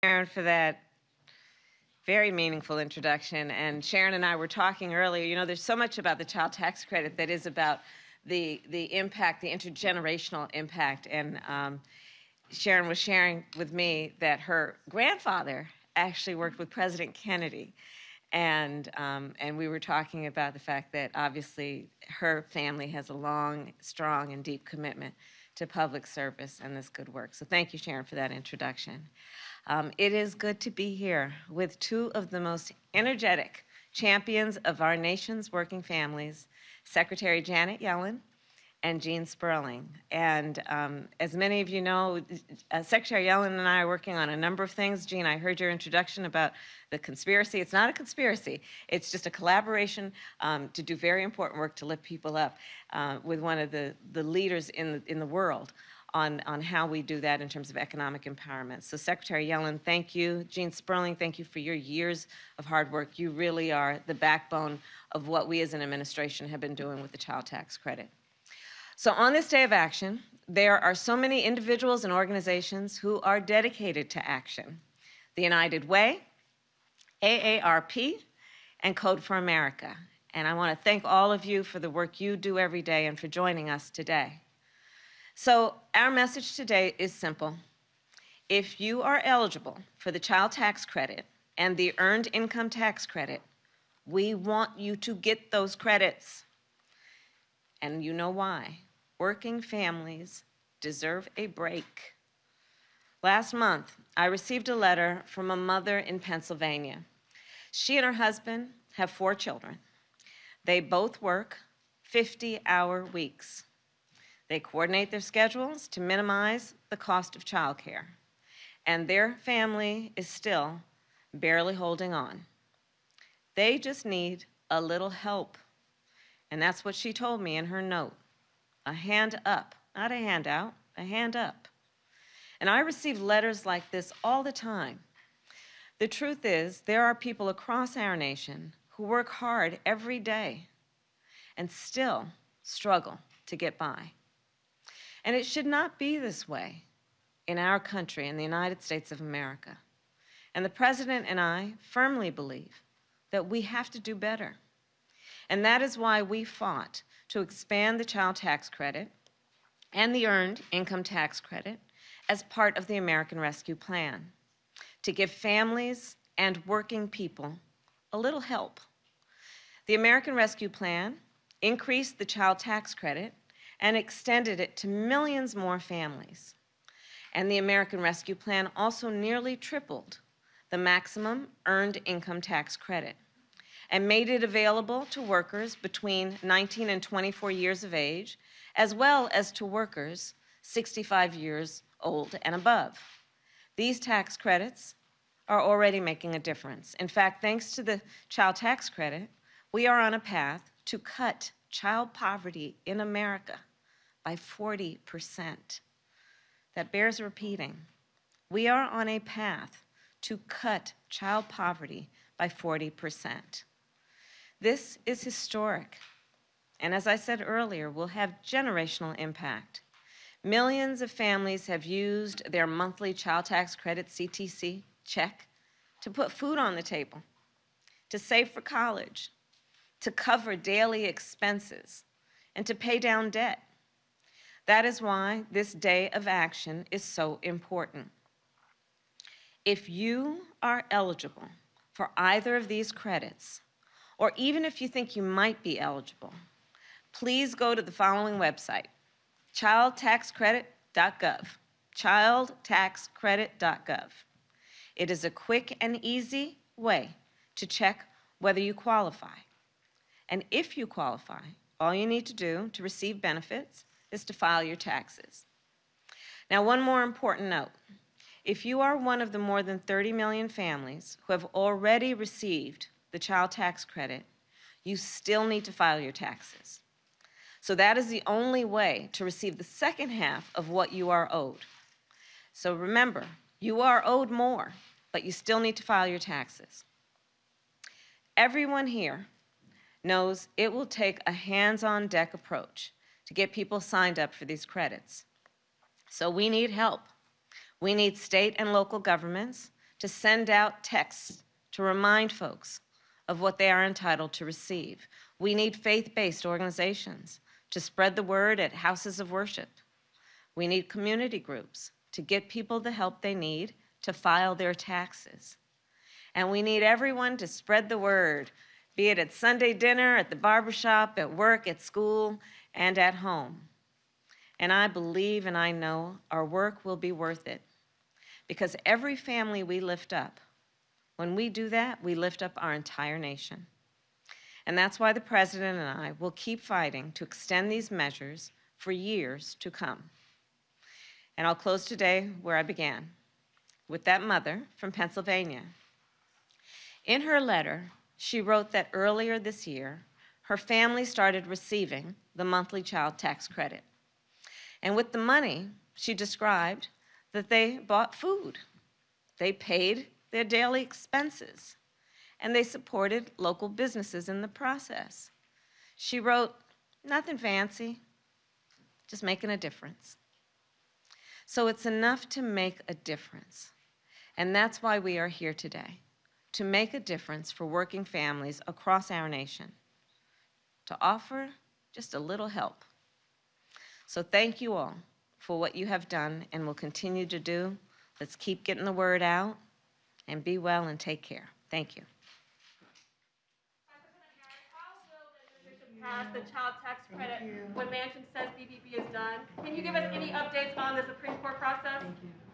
Sharon, for that very meaningful introduction. And Sharon and I were talking earlier, there's so much about the child tax credit that is about the impact, the intergenerational impact. And Sharon was sharing with me that her grandfather actually worked with President Kennedy. And we were talking about the fact that obviously her family has a long, strong, and deep commitment to public service and this good work. So thank you, Sharon, for that introduction. It is good to be here with two of the most energetic champions of our nation's working families, Secretary Janet Yellen and Jean Sperling. And as many of you know, Secretary Yellen and I are working on a number of things. Jean, I heard your introduction about the conspiracy. It's not a conspiracy. It's just a collaboration to do very important work to lift people up with one of the leaders in the world on how we do that in terms of economic empowerment. So Secretary Yellen, thank you. Jean Sperling, thank you for your years of hard work. You really are the backbone of what we as an administration have been doing with the child tax credit. So on this day of action, there are so many individuals and organizations who are dedicated to action. The United Way, AARP, and Code for America. And I want to thank all of you for the work you do every day and for joining us today. So our message today is simple. If you are eligible for the child tax credit and the earned income tax credit, we want you to get those credits. And you know why. Working families deserve a break. Last month, I received a letter from a mother in Pennsylvania. She and her husband have 4 children. They both work 50-hour weeks. They coordinate their schedules to minimize the cost of childcare. And their family is still barely holding on. They just need a little help. And that's what she told me in her note. A hand up, not a handout, a hand up. And I receive letters like this all the time. The truth is, there are people across our nation who work hard every day and still struggle to get by. And it should not be this way in our country, in the United States of America. And the President and I firmly believe that we have to do better. And that is why we fought to expand the child tax credit and the earned income tax credit as part of the American Rescue Plan, to give families and working people a little help. The American Rescue Plan increased the child tax credit and extended it to millions more families. And the American Rescue Plan also nearly tripled the maximum earned income tax credit and made it available to workers between 19 and 24 years of age, as well as to workers 65 years old and above. These tax credits are already making a difference. In fact, thanks to the child tax credit, we are on a path to cut child poverty in America by 40%. That bears repeating. We are on a path to cut child poverty by 40%. This is historic, and as I said earlier, will have generational impact. Millions of families have used their monthly child tax credit, CTC, check to put food on the table, to save for college, to cover daily expenses, and to pay down debt. That is why this day of action is so important. If you are eligible for either of these credits, or even if you think you might be eligible, please go to the following website, childtaxcredit.gov, childtaxcredit.gov. It is a quick and easy way to check whether you qualify. And if you qualify, all you need to do to receive benefits is to file your taxes. Now, one more important note. If you are one of the more than 30 million families who have already received the child tax credit, you still need to file your taxes. So that is the only way to receive the second half of what you are owed. So remember, you are owed more, but you still need to file your taxes. Everyone here knows it will take a hands-on deck approach to get people signed up for these credits. So we need help. We need state and local governments to send out texts to remind folks of what they are entitled to receive. We need faith-based organizations to spread the word at houses of worship. We need community groups to get people the help they need to file their taxes. And we need everyone to spread the word, be it at Sunday dinner, at the barbershop, at work, at school, and at home. And I believe and I know our work will be worth it, because every family we lift up, when we do that, we lift up our entire nation. And that's why the President and I will keep fighting to extend these measures for years to come. And I'll close today where I began, with that mother from Pennsylvania. In her letter, she wrote that earlier this year, her family started receiving the monthly child tax credit. And with the money, she described that they bought food, they paid their daily expenses, and they supported local businesses in the process. She wrote, nothing fancy, just making a difference. So it's enough to make a difference. And that's why we are here today, to make a difference for working families across our nation, to offer just a little help. So thank you all for what you have done and will continue to do. Let's keep getting the word out, and be well and take care. Thank you. Pass the child tax credit when Manchin says BBB is done. Can you give us any updates on the Supreme Court process? Thank you.